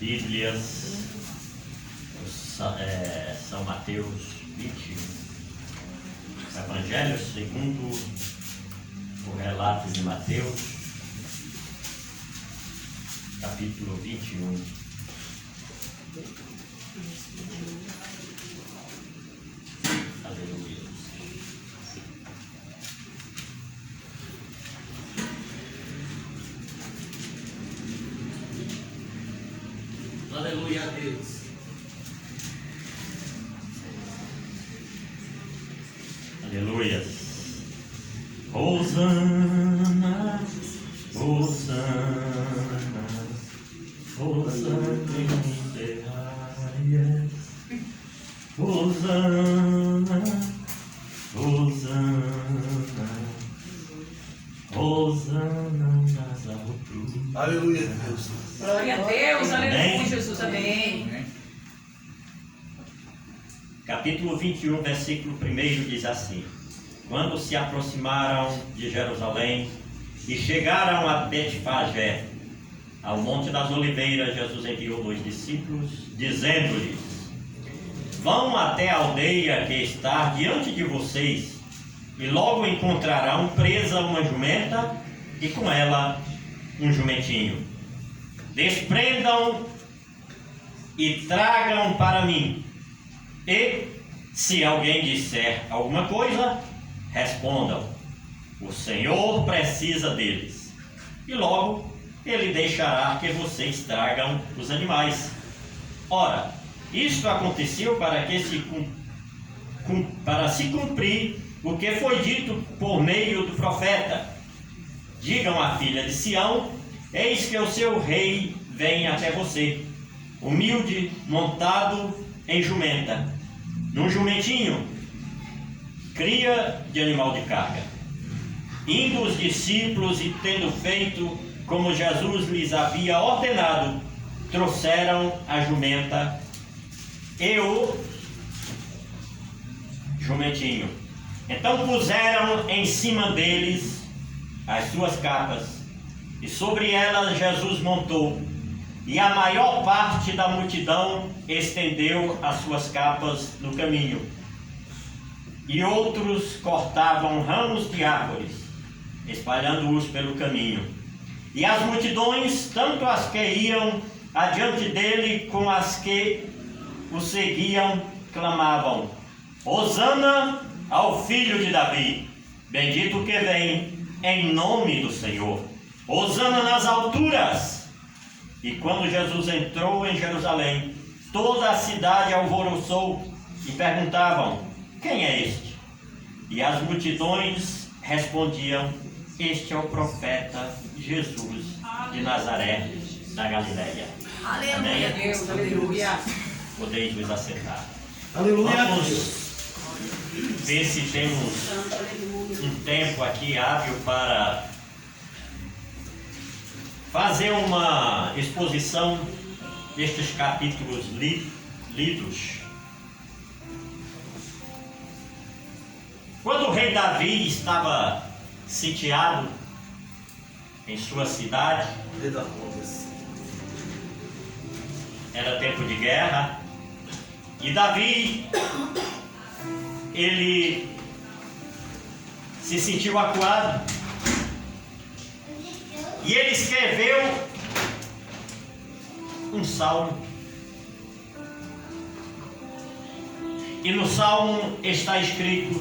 Bíblias, São Mateus 21, Evangelho segundo o relato de Mateus, capítulo 21. Aleluia. Aleluia a Deus. Aleluia. Hosana, Hosana, Hosana in the highest. Hosana, Hosana, Hosana nas alturas. Aleluia a Deus. Glória a Deus, aleluia, Amém. Jesus, amém. Capítulo 21, versículo 1 diz assim: Quando se aproximaram de Jerusalém e chegaram a Betfagé, ao Monte das Oliveiras, Jesus enviou 2 discípulos, dizendo-lhes: Vão até a aldeia que está diante de vocês, e logo encontrarão presa uma jumenta e com ela um jumentinho. Desprendam e tragam para mim. E, se alguém disser alguma coisa, respondam: o Senhor precisa deles. E logo ele deixará que vocês tragam os animais. Ora, isto aconteceu para se cumprir o que foi dito por meio do profeta: digam à filha de Sião: eis que o seu rei vem até você, humilde, montado em jumenta, num jumentinho, cria de animal de carga. Indo os discípulos e tendo feito como Jesus lhes havia ordenado, trouxeram a jumenta e o jumentinho. Então puseram em cima deles as suas capas, e sobre elas Jesus montou. E a maior parte da multidão estendeu as suas capas no caminho. E outros cortavam ramos de árvores, espalhando-os pelo caminho. E as multidões, tanto as que iam adiante dele, como as que o seguiam, clamavam: Hosana ao filho de Davi, bendito que vem em nome do Senhor. Hosana nas alturas. E quando Jesus entrou em Jerusalém, toda a cidade alvoroçou e perguntavam: quem é este? E as multidões respondiam: este é o profeta Jesus de Nazaré, da Galileia. Aleluia a Deus, aleluia. Podeis vos assentar. Aleluia a Vamos Deus. ver se temos um tempo aqui hábil para fazer uma exposição destes capítulos lidos. Quando o rei Davi estava sitiado em sua cidade, era tempo de guerra, e Davi, ele se sentiu acuado, e ele escreveu um salmo. E no salmo está escrito: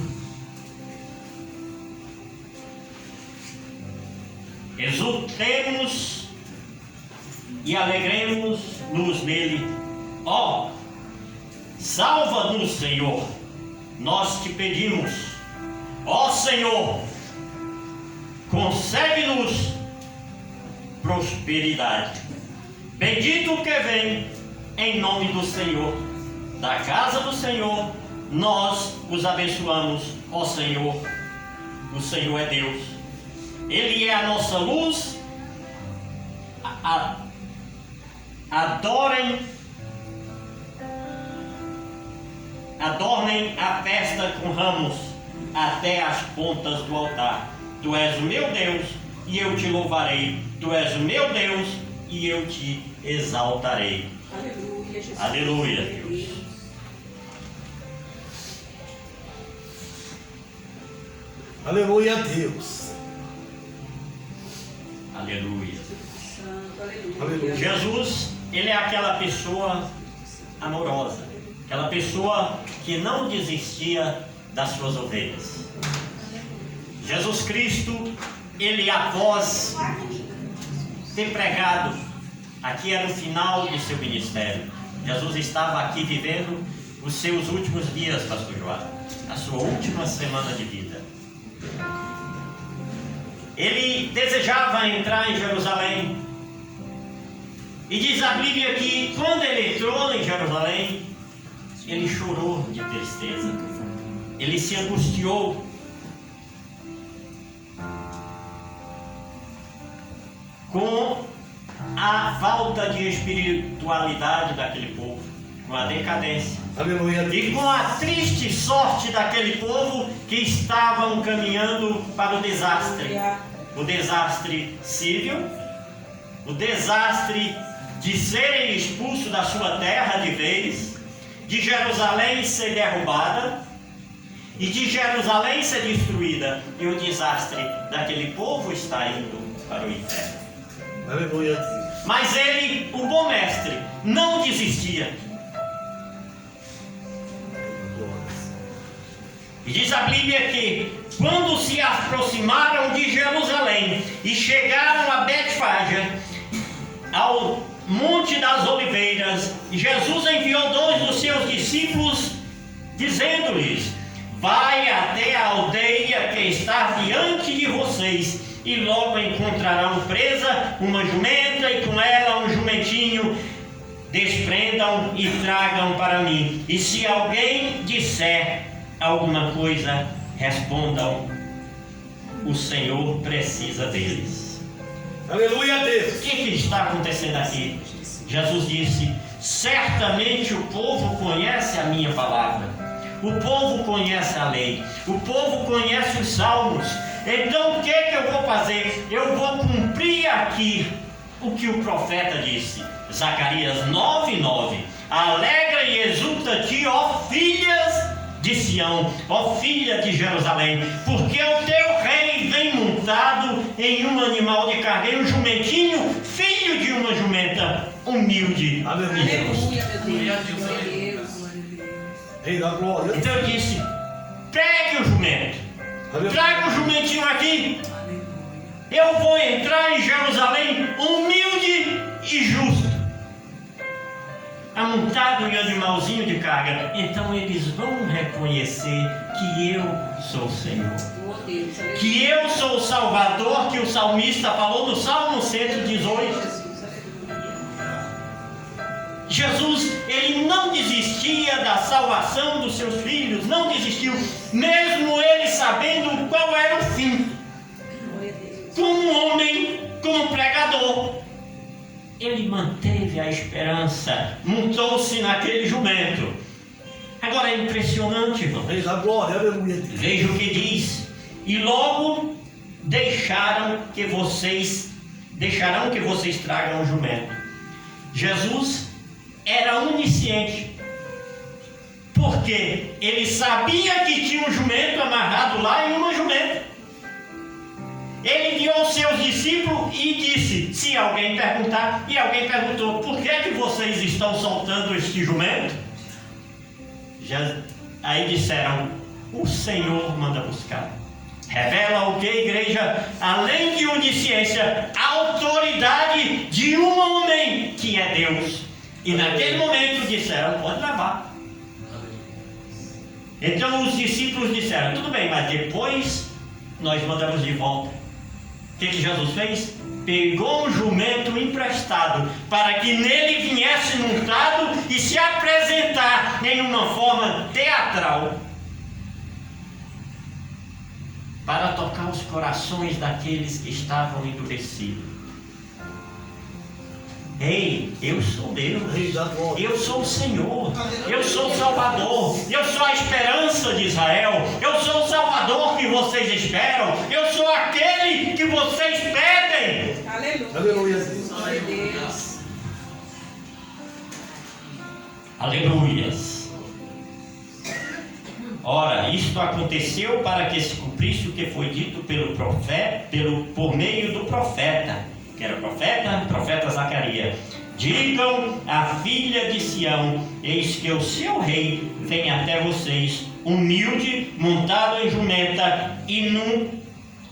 exultemos e alegremos-nos nele. Ó, salva-nos, Senhor, nós te pedimos. Ó Senhor, concede-nos prosperidade. Bendito que vem em nome do Senhor. Da casa do Senhor nós os abençoamos. Ó Senhor, o Senhor é Deus. Ele é a nossa luz. Adornem a festa com ramos até as pontas do altar. Tu és o meu Deus e eu te louvarei. Tu és o meu Deus e eu te exaltarei. Aleluia, Jesus. Aleluia, Deus. Aleluia a Deus. Aleluia. Santo, aleluia. Aleluia. Jesus, ele é aquela pessoa amorosa, aquela pessoa que não desistia das suas ovelhas. Jesus Cristo, ele após ter pregado, aqui era o final de seu ministério. Jesus estava aqui vivendo os seus últimos dias, pastor João, a sua última semana de vida. Ele desejava entrar em Jerusalém. E diz a Bíblia que quando ele entrou em Jerusalém, ele chorou de tristeza. Ele se angustiou. Com a falta de espiritualidade daquele povo, com a decadência. Aleluia a E Deus. com a triste sorte daquele povo que estavam caminhando para o desastre. O desastre civil, o desastre de serem expulsos da sua terra de vez, de Jerusalém ser derrubada e de Jerusalém ser destruída. E o desastre daquele povo está indo para o inferno. Aleluia a Deus. Mas ele, o bom mestre, não desistia. E diz a Bíblia que quando se aproximaram de Jerusalém e chegaram a Betfage, ao Monte das Oliveiras, Jesus enviou 2 dos seus discípulos, dizendo-lhes: vai até a aldeia que está diante de vocês, e logo encontrarão presa uma jumenta e com ela um jumentinho. Desprendam e tragam para mim. E se alguém disser alguma coisa, respondam: o Senhor precisa deles. Aleluia a Deus. O que está acontecendo aqui? Jesus disse: certamente o povo conhece a minha palavra, o povo conhece a lei, o povo conhece os salmos. Então o que eu vou fazer? Eu vou cumprir aqui o que o profeta disse. Zacarias 9:9. Alegra e exulta-te, ó filhas de Sião, ó filha de Jerusalém, porque o teu rei vem montado em um animal de carga, um jumentinho, filho de uma jumenta, humilde. Aleluia. Aleluia, meu Glória a Deus. Deus, Glória a aleluia. Deus, glória a Deus. Rei da glória. Então ele disse: pegue o jumento, traga o jumentinho aqui. Aleluia. Eu vou entrar em Jerusalém humilde e justo, amontado em animalzinho de carga. Então eles vão reconhecer que eu sou o Senhor, Oh, Deus, aleluia. que eu sou o Salvador, que o salmista falou no Salmo 118. Jesus, aleluia. Jesus, ele não desistia da salvação dos seus filhos, não desistiu, mesmo ele sabendo qual era o fim. Glória a Deus. Como homem, como pregador, ele manteve a esperança, montou-se naquele jumento. Agora é impressionante, irmão. Rei da glória. Aleluia a Deus. Veja o que diz: e logo deixarão que vocês tragam o jumento. Jesus era onisciente, porque ele sabia que tinha um jumento amarrado lá e uma jumenta. Ele guiou os seus discípulos e disse: se alguém perguntar, e alguém perguntou: por que vocês estão soltando este jumento? Aí disseram: o Senhor manda buscar. Revela o que, igreja? Além de onisciência, a autoridade de um homem que é Deus. E naquele momento disseram: pode levar. Então os discípulos disseram: tudo bem, mas depois nós mandamos de volta. O que Jesus fez? Pegou um jumento emprestado para que nele viesse montado e se apresentar em uma forma teatral, para tocar os corações daqueles que estavam endurecidos. Ei, eu sou Deus, Rei da glória. eu sou o Senhor, eu sou o Salvador, eu sou a esperança de Israel, eu sou o Salvador que vocês esperam, eu sou aquele que vocês pedem. Aleluia. Aleluia a Deus. Glória a Deus. Aleluias. Ora, isto aconteceu para que se cumprisse o que foi dito pelo profeta, por meio do profeta, que era o profeta Zacarias. Digam à filha de Sião: eis que o seu rei vem até vocês, humilde, montado em jumenta e num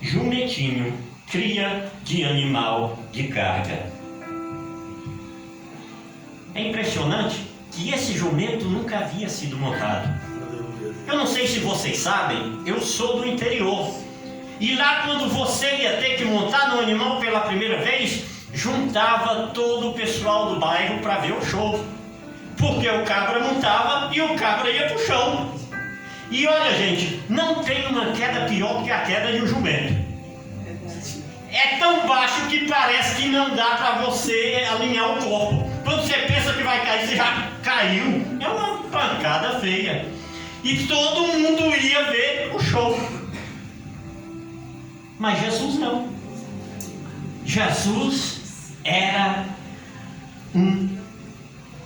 jumentinho, cria de animal de carga. É impressionante que esse jumento nunca havia sido montado. Eu não sei se vocês sabem, eu sou do interior. E lá, quando você ia ter que montar no animal pela primeira vez, juntava todo o pessoal do bairro para ver o show. Porque o cabra montava e o cabra ia para o chão. E olha, gente, não tem uma queda pior que a queda de um jumento. É tão baixo que parece que não dá para você alinhar o corpo. Quando você pensa que vai cair, você já caiu. É uma pancada feia. E todo mundo ia ver o show. Mas Jesus não. Jesus era um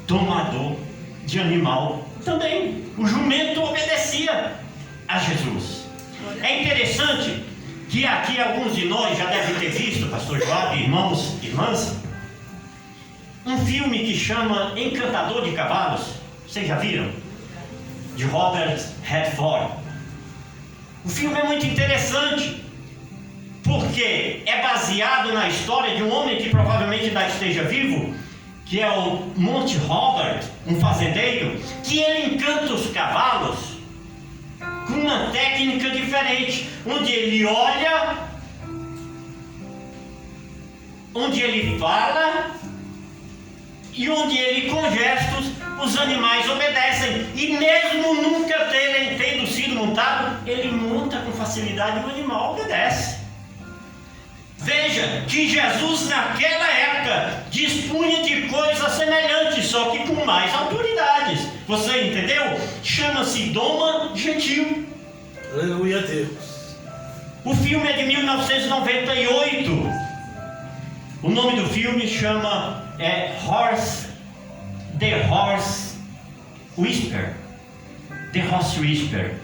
domador de animal também. O jumento obedecia a Jesus. É interessante que aqui alguns de nós já devem ter visto, pastor Joab, irmãos e irmãs, um filme que chama Encantador de Cavalos. Vocês já viram? De Robert Redford. O filme é muito interessante porque é baseado na história de um homem que provavelmente ainda esteja vivo, que é o Monty Robert, um fazendeiro, que ele encanta os cavalos com uma técnica diferente, onde ele olha, onde ele fala e onde ele, com gestos, os animais obedecem. E mesmo nunca tendo sido montado, ele monta com facilidade e o animal obedece. Veja que Jesus naquela época dispunha de coisas semelhantes, só que com mais autoridades. Você entendeu? Chama-se doma gentil. Aleluia a Deus. O filme é de 1998. O nome do filme chama The Horse Whisperer. The Horse Whisperer.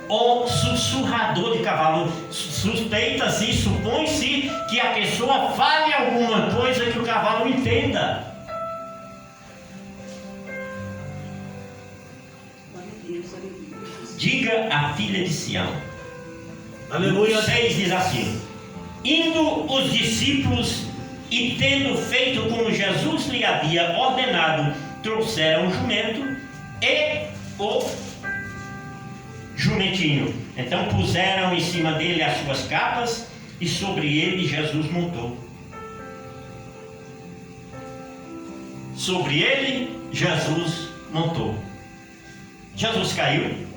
O sussurrador de cavalo. Suspeita-se e supõe-se que a pessoa fale alguma coisa que o cavalo entenda. Diga à filha de Sião. Aleluia. 6 diz assim: indo os discípulos e tendo feito como Jesus lhe havia ordenado, trouxeram o jumento e o jumentinho. Então puseram em cima dele as suas capas e sobre ele Jesus montou. Sobre ele Jesus montou. Jesus caiu?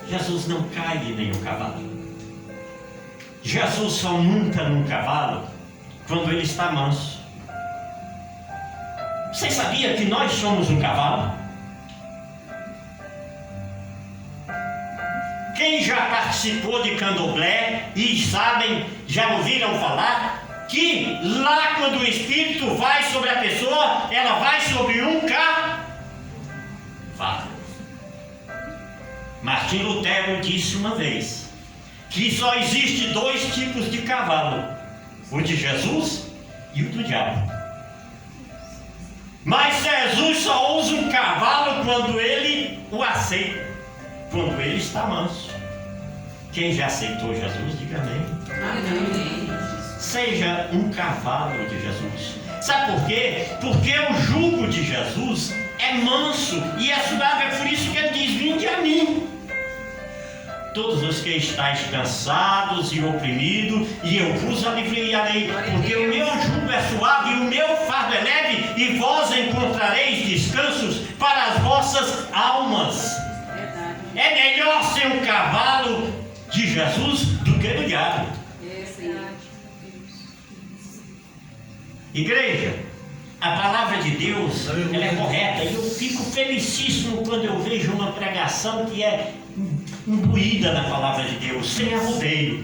Jesus não cai de nenhum cavalo. Jesus só monta num cavalo quando ele está manso. Você sabia que nós somos um cavalo? Quem já participou de candomblé e sabem, já ouviram falar que lá quando o Espírito vai sobre a pessoa, ela vai sobre um cavalo. Martim Lutero disse uma vez que só existe 2 tipos de cavalo: o de Jesus e o do diabo. Mas Jesus só usa um cavalo quando ele o aceita, quando ele está manso. Quem já aceitou Jesus, diga amém. Amém. Seja um cavalo de Jesus. Sabe por quê? Porque o jugo de Jesus é manso e é suave. É por isso que ele diz: vinde a mim, todos os que estáis cansados e oprimidos, e eu vos aliviarei. Porque o meu jugo é suave e o meu fardo é leve, e vós encontrareis descansos para as vossas almas. Verdade. É melhor ser um cavalo de Jesus do que do diabo. Igreja, a palavra de Deus, ela é correta, e eu fico felicíssimo quando eu vejo uma pregação que é imbuída na palavra de Deus, sem arrodeio.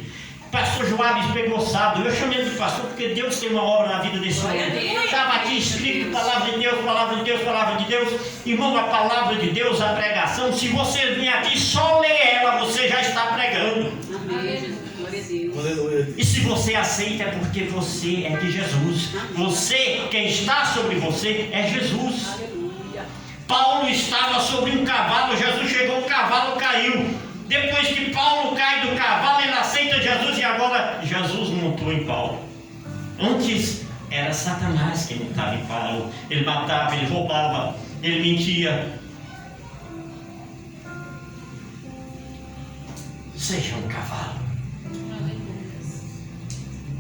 Pastor Joab espegoçado. Eu chamei ele de pastor porque Deus tem uma obra na vida desse homem. Estava aqui escrito palavra de Deus, palavra de Deus, palavra de Deus. Irmão, a palavra de Deus, a pregação, se você vir aqui só ler ela, você já está pregando. Amém, Jesus. Glória a Deus. Aleluia. E se você aceita é porque você é de Jesus. Você, quem está sobre você é Jesus. Aleluia. Paulo estava sobre um cavalo, Jesus chegou, o cavalo caiu. Depois que Paulo cai do cavalo, ele aceita Jesus e agora Jesus montou em Paulo. Antes era Satanás quem montava em Paulo. Ele matava, ele roubava, ele mentia. Seja um cavalo.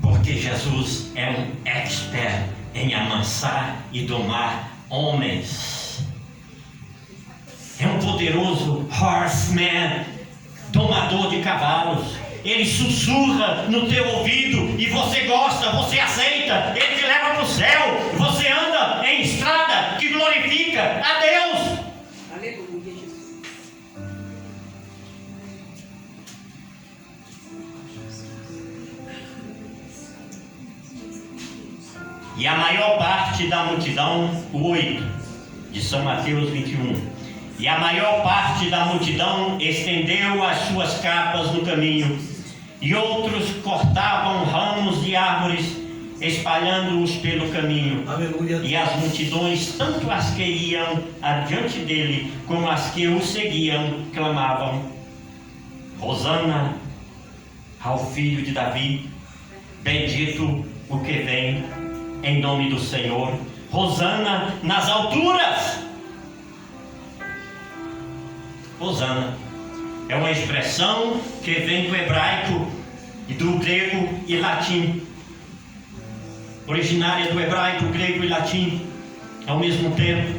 Porque Jesus é um expert em amansar e domar homens. É um poderoso horseman, domador de cavalos. Ele sussurra no teu ouvido e você gosta, você aceita. Ele te leva para o céu. Você anda em estrada que glorifica a Deus. Aleluia, Jesus. E a maior parte da multidão, o 8 de São Mateus 21. E a maior parte da multidão estendeu as suas capas no caminho, e outros cortavam ramos de árvores, espalhando-os pelo caminho. Aleluia. E as multidões, tanto as que iam adiante dele, como as que o seguiam, clamavam: Hosana ao filho de Davi, bendito o que vem em nome do Senhor, Hosana nas alturas. Hosana é uma expressão que vem do hebraico e do grego e latim, originária do hebraico, grego e latim ao mesmo tempo.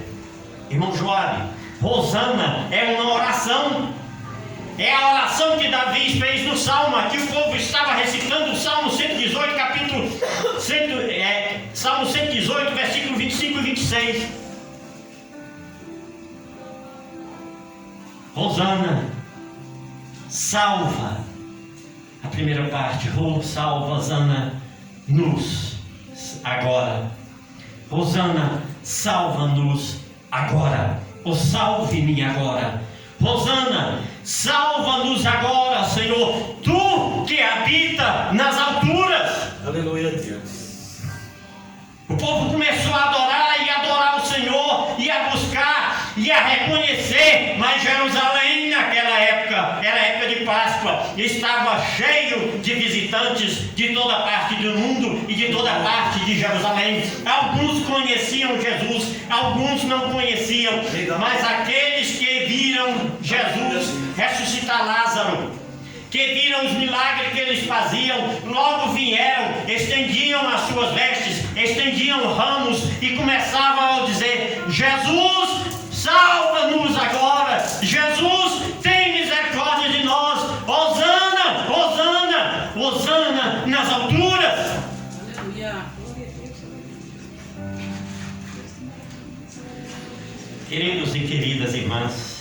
Irmão Joab, Hosana é uma oração. É a oração que Davi fez no Salmo. Aqui o povo estava recitando o Salmo 118, Salmo 118, versículo 25 e 26. Hosana, salva. A primeira parte, salva, Hosana, nos agora. Hosana, salva-nos agora. Ou salve-me agora. Hosana, salva-nos agora, Senhor, tu que habita nas alturas. Aleluia, Deus. O povo começou a adorar e adorar o Senhor, e a buscar e a reconhecer. Mas Jerusalém naquela época, era época de Páscoa, estava cheio de visitantes de toda parte do mundo e de toda parte de Jerusalém. Alguns conheciam Jesus, alguns não conheciam, mas aqueles que viram Jesus ressuscitar Lázaro, que viram os milagres que eles faziam, logo vieram, estendiam as suas vestes, estendiam ramos e começavam a dizer: Jesus, salva-nos agora, Jesus, tem misericórdia de nós, Hosana, Hosana, Hosana nas alturas. Aleluia. Queridos e queridas irmãs,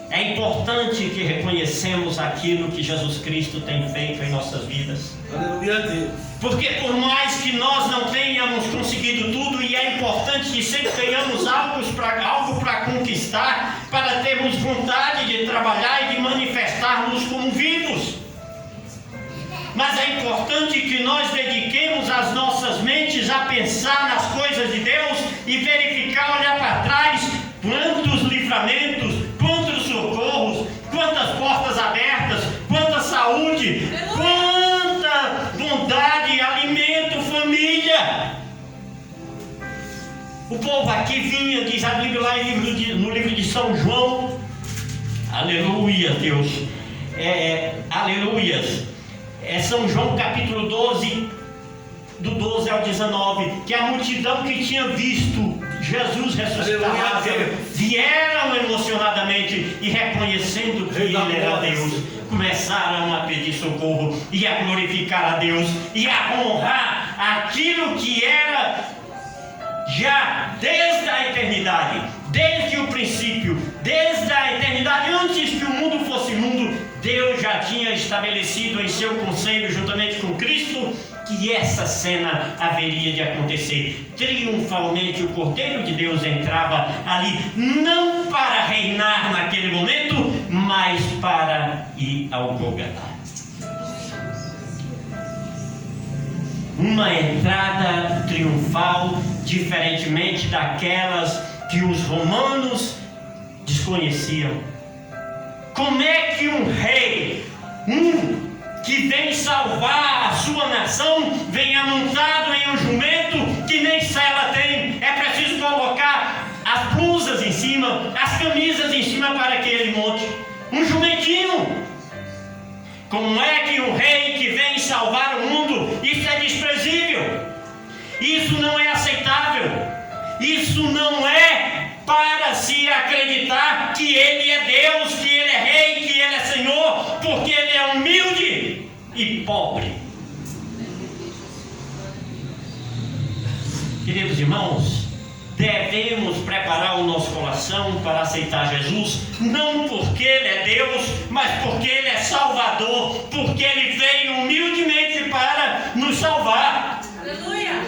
é importante que reconhecemos aquilo que Jesus Cristo tem feito em nossas vidas. Aleluia, Deus. Porque por mais que nós não tenhamos conseguido tudo, e é importante que sempre tenhamos algo para conquistar, para termos vontade de trabalhar e de manifestarmos como vivos. Mas é importante que nós dediquemos as nossas mentes a pensar nas coisas de Deus e verificar, olhar para trás, quantos livramentos, quantos socorros, quantas portas abertas, quanta saúde, quanta bondade, alimento, família. O povo aqui vinha, diz a Bíblia lá no livro de São João, aleluia, Deus, aleluias, São João capítulo 12, do 12 ao 19, que a multidão que tinha visto Jesus ressuscitar Lázaro vieram emocionadamente e reconhecendo que Ele era Deus, começaram a pedir socorro e a glorificar a Deus e a honrar aquilo que era já desde a eternidade, desde o princípio, desde a eternidade, antes que o mundo fosse mundo. Deus já tinha estabelecido em seu conselho, juntamente com Cristo, que essa cena haveria de acontecer. Triunfalmente o Cordeiro de Deus entrava ali, não para reinar naquele momento, mas para ir ao Gólgota. Uma entrada triunfal, diferentemente daquelas que os romanos desconheciam. Como é que um rei, que vem salvar a sua nação, vem amontado em um jumento que nem sela tem? É preciso colocar as blusas em cima, as camisas em cima para que ele monte. Um jumentinho. Como é que um rei que vem salvar o mundo, isso é desprezível, isso não é aceitável, isso não é para se acreditar que ele é Deus, que ele é rei, que ele é Senhor, porque ele é humilde e pobre. Queridos irmãos, devemos preparar o nosso coração para aceitar Jesus, não porque Ele é Deus, mas porque Ele é Salvador, porque Ele veio humildemente para nos salvar. Aleluia.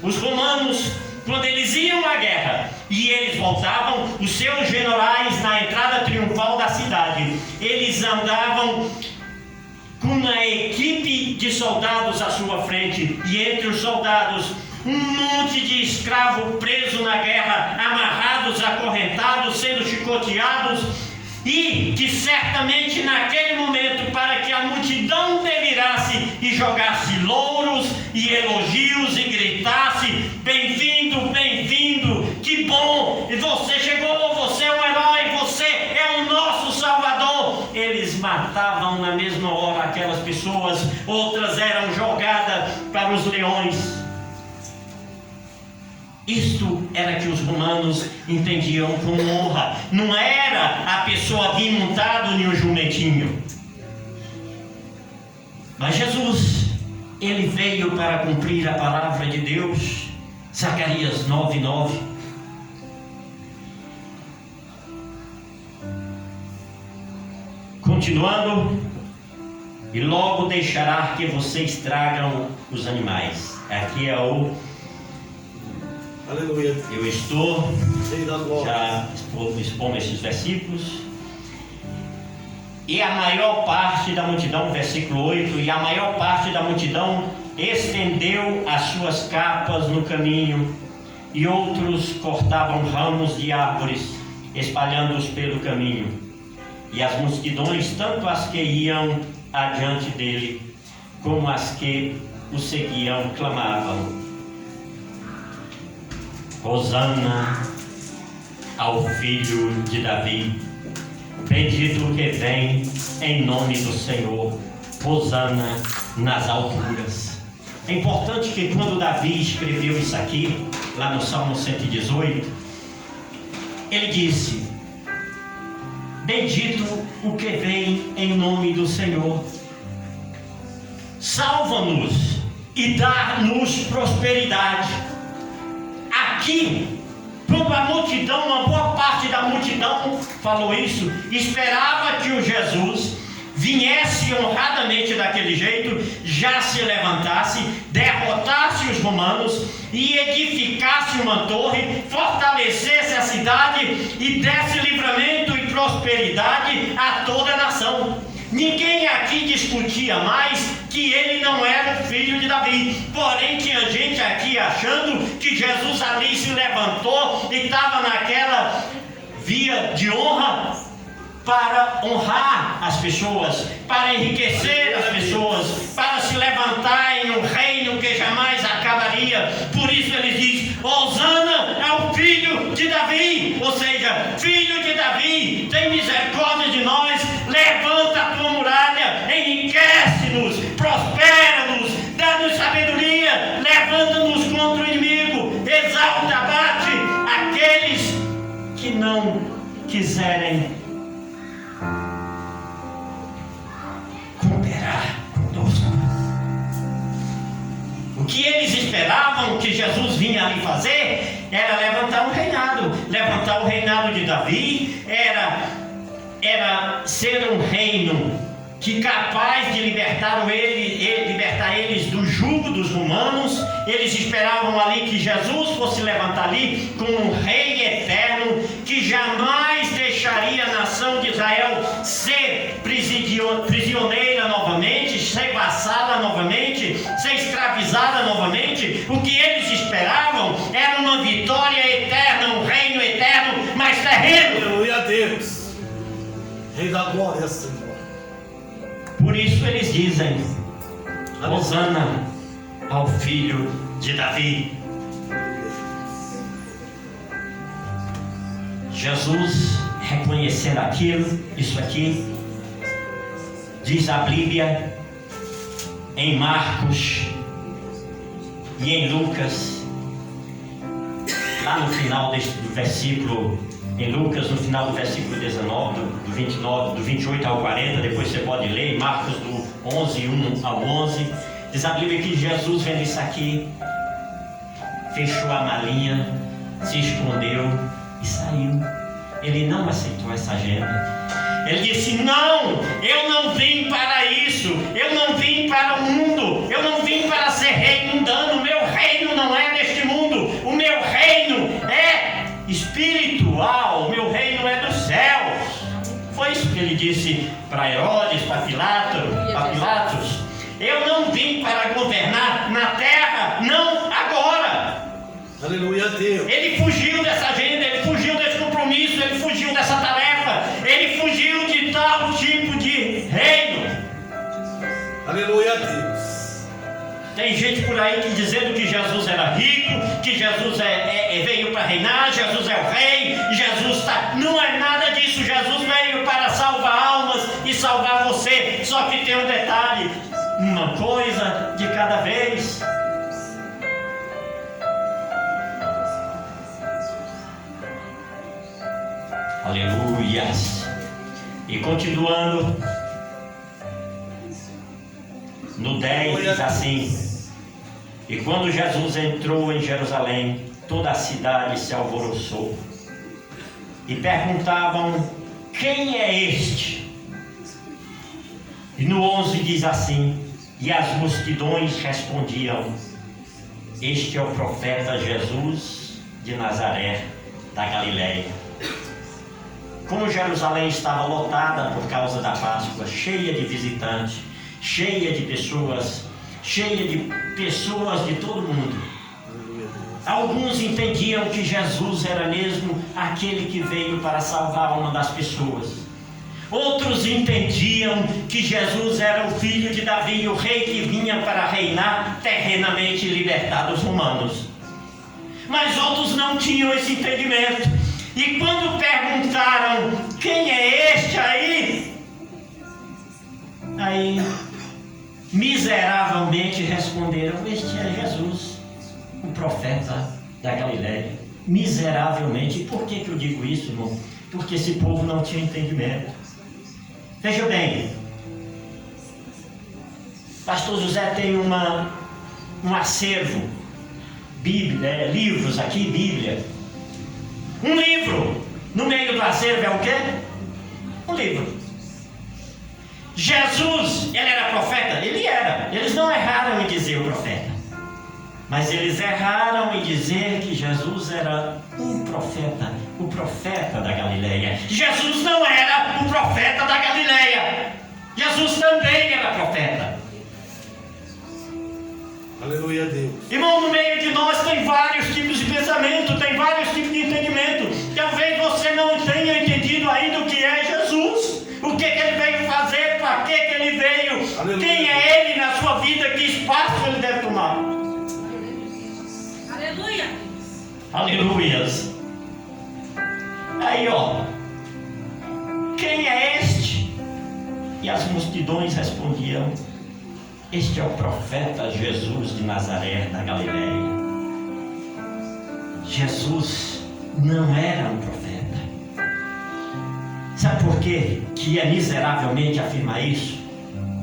Os romanos, quando eles iam à guerra e eles voltavam, os seus generais na entrada triunfal da cidade, eles andavam com uma equipe de soldados à sua frente, e entre os soldados um monte de escravos presos na guerra, amarrados, acorrentados, sendo chicoteados, e que certamente naquele momento, para que a multidão delirasse e jogasse louros e elogios e gritasse: bem-vindo, bem-vindo, que bom, você chegou, você é um herói, você é o nosso Salvador. Eles matavam na mesma hora aquelas pessoas, outras eram jogadas para os leões. Isto era que os romanos entendiam como honra. Não era a pessoa vir montado em um jumentinho. Mas Jesus, Ele veio para cumprir a palavra de Deus. Zacarias 9:9. Continuando: e logo deixará que vocês tragam os animais. Aqui é o... Aleluia. Eu estou já Já expondo esses versículos. E a maior parte da multidão, versículo 8, e a maior parte da multidão estendeu as suas capas no caminho, e outros cortavam ramos de árvores, espalhando-os pelo caminho. E as multidões, tanto as que iam adiante dele, como as que o seguiam, clamavam: Hosana ao filho de Davi, bendito o que vem em nome do Senhor, Hosana nas alturas. É importante que quando Davi escreveu isso aqui, lá no Salmo 118, ele disse: bendito o que vem em nome do Senhor, salva-nos e dá-nos prosperidade. Aqui, quando a multidão, uma boa parte da multidão falou isso, esperava que o Jesus viesse honradamente daquele jeito, já se levantasse, derrotasse os romanos e edificasse uma torre, fortalecesse a cidade e desse livramento e prosperidade a toda a nação. Ninguém aqui discutia mais que ele não era o filho de Davi. Porém, tinha gente aqui achando que Jesus ali se levantou e estava naquela via de honra para honrar as pessoas, para enriquecer as pessoas, para se levantar em um reino que jamais acabaria. Por isso ele diz: Hosana ao filho de Davi, ou seja, filho de Davi, tem misericórdia de nós, levanta a tua muralha, enriquece-nos, prospera-nos, dá-nos sabedoria, levanta-nos contra o inimigo, exalta, abate aqueles que não quiserem cooperar conosco. O que eles esperavam que Jesus vinha ali fazer era levantar um reinado. Levantar o reinado de Davi era ser um reino que capaz de libertar eles do jugo dos romanos. Eles esperavam ali que Jesus fosse levantar ali como um rei eterno, que jamais deixaria a nação de Israel ser prisioneira novamente, ser vassala novamente, ser escravizada novamente. O que eles esperavam era uma vitória eterna, um reino eterno, mas terreno. Aleluia a Deus. Rei da glória, Senhor. Por isso eles dizem: Hosana ao filho de Davi. Jesus, reconhecendo isso aqui, diz a Bíblia em Marcos e em Lucas, lá no final do versículo, em Lucas, no final do versículo 19, do 28 ao 40, depois você pode ler, Marcos do 11, 1 ao 11, diz a Bíblia que Jesus, vendo isso aqui, fechou a malinha, se escondeu e saiu. Ele não aceitou essa agenda. Ele disse: não, eu não vim para isso, eu não vim para o mundo, eu não vim para ser rei mundano. O meu reino não é neste mundo, o meu reino é espiritual, o meu reino é dos céus. Foi isso que ele disse para Herodes, para Pilatos: eu não vim para governar na terra, não agora. Aleluia a Deus. Ele fugiu dessa agenda, ele fugiu desse compromisso, ele fugiu dessa tarefa, ele fugiu de tal tipo de reino. Aleluia a Deus. Tem gente por aí que dizendo que Jesus era rico, que Jesus veio para reinar, Jesus é o rei, Jesus está... Não é nada disso. Jesus veio para salvar almas e salvar você. Só que tem um detalhe, uma coisa de cada vez. Aleluias. E continuando, no 10 diz assim: e quando Jesus entrou em Jerusalém, toda a cidade se alvoroçou e perguntavam: quem é este? E no 11 diz assim: e as multidões respondiam: este é o profeta Jesus de Nazaré da Galileia. Como Jerusalém estava lotada por causa da Páscoa, cheia de visitantes, cheia de pessoas de todo mundo, alguns entendiam que Jesus era mesmo aquele que veio para salvar a alma das pessoas. Outros entendiam que Jesus era o filho de Davi, o rei que vinha para reinar terrenamente e libertar os romanos. Mas outros não tinham esse entendimento. E quando perguntaram: quem é este aí? Aí, miseravelmente responderam: este é Jesus, o profeta da Galileia. Miseravelmente. E por que eu digo isso, irmão? Porque esse povo não tinha entendimento. Veja bem, Pastor José tem um acervo, Bíblia, livros aqui, Bíblia. Um livro no meio do acervo é o quê? Um livro. Jesus, ele era profeta? Ele era. Eles não erraram em dizer o profeta, mas eles erraram em dizer que Jesus era um profeta, o profeta da Galileia. Jesus não era o profeta da Galileia. Jesus também era profeta. Aleluia a Deus. Irmão, no meio de nós tem vários tipos de pensamento, tem vários tipos de entendimento. Talvez você não tenha entendido ainda o que é Jesus, o que ele veio fazer, para que ele veio. Aleluia. Quem é ele na sua vida, que espaço ele deve tomar. Aleluia. Aleluias. Aí, ó, quem é este? E as multidões respondiam: este é o profeta Jesus de Nazaré da Galileia. Jesus não era um profeta. Sabe por quê que é miseravelmente afirmar isso?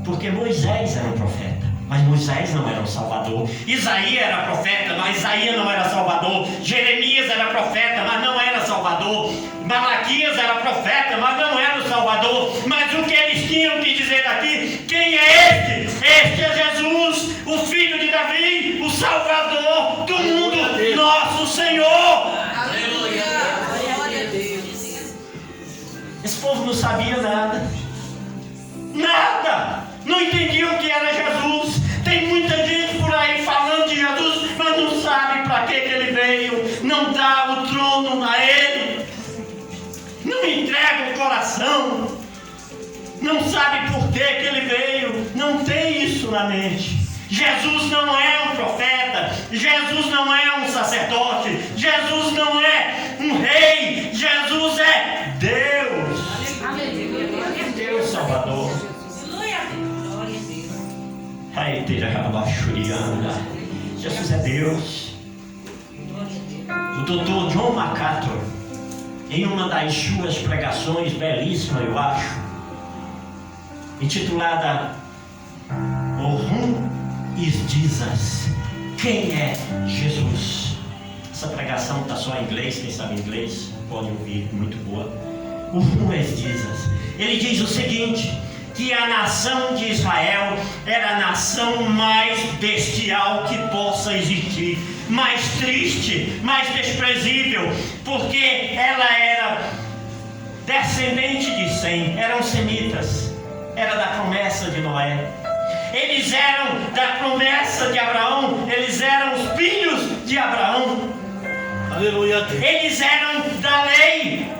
Porque Moisés era um profeta. Mas Moisés não era um salvador. Isaías era profeta, mas Isaías não era salvador. Jeremias era profeta, mas não era salvador. Malaquias era profeta, mas não era o salvador. Mas o que eles tinham que dizer aqui? Quem é este? Este é Jesus, o filho de Davi, o salvador do mundo, nosso Senhor. Aleluia. Glória a Deus. Esse povo não sabia nada. Nada. Não entendia o que era Jesus. Tem muita gente por aí falando de Jesus, mas não sabe para que ele veio. Não dá o trono a ele. Não entrega o coração. Não sabe por que ele veio. Não tem isso na mente. Jesus não é um profeta. Jesus não é um sacerdote. Jesus não é um rei. Jesus é Deus. Aleluia. Deus Salvador. Jesus é Deus. O doutor John MacArthur, em uma das suas pregações belíssima, eu acho, intitulada Who is Jesus? Quem é Jesus? Essa pregação está só em inglês, quem sabe inglês pode ouvir, muito boa. Who is Jesus? Ele diz o seguinte: que a nação de Israel era a nação mais bestial que possa existir, mais triste, mais desprezível, porque ela era descendente de Sem, eram semitas, era da promessa de Noé. Eles eram da promessa de Abraão, eles eram os filhos de Abraão. Aleluia. Eles eram da lei.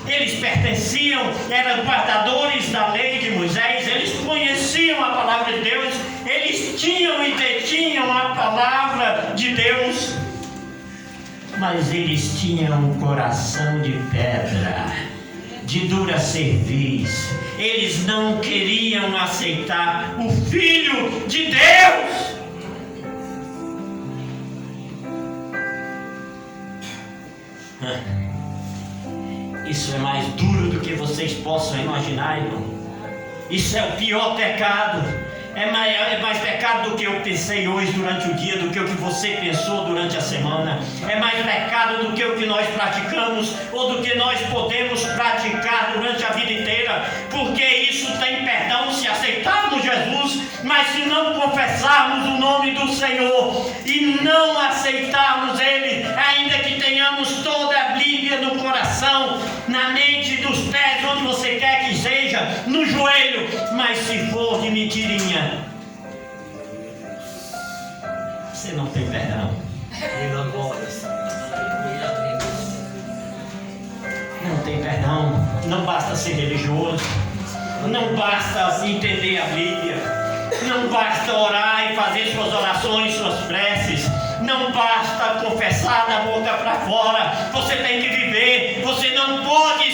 Eles pertenciam, eram guardadores da lei de Moisés, eles conheciam a palavra de Deus, eles tinham e detinham a palavra de Deus, mas eles tinham um coração de pedra, de dura cerviz. Eles não queriam aceitar o Filho de Deus. Isso é mais duro do que vocês possam imaginar, irmão. Isso é o pior pecado. É mais pecado do que eu pensei hoje durante o dia, do que o que você pensou durante a semana. É mais pecado do que o que nós praticamos ou do que nós podemos praticar durante a vida inteira. Porque isso tem perdão se aceitarmos Jesus, mas se não confessarmos o nome do Senhor e não aceitarmos Ele, ainda que tenhamos toda a Bíblia no coração, na mente, dos pés, onde você quer que seja, no joelho, mas se for de mentirinha, você não tem perdão. Não tem perdão. Não basta ser religioso, não basta entender a Bíblia, não basta orar e fazer suas orações, suas preces, não basta confessar da boca para fora. Você tem que viver. Você não pode